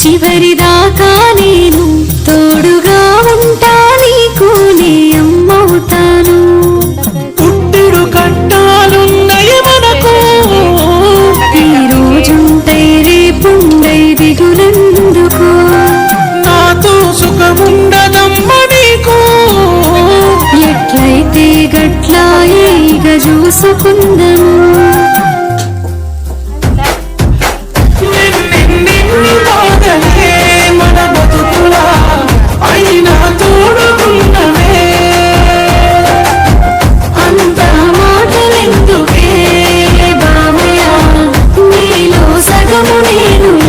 చివరిదాకా నేను తోడుగా ఉంటా, నీకు నే అమ్మవుతాను. పుట్టిడు కట్టాలున్నాయి మనకు, ఈ రోజుంటై రేపుండై దిగులెందుకు, నాతో సుఖముండదమ్మ నీకు. ఎట్లయితే గట్లాయే ఇక చూసుకుందాం.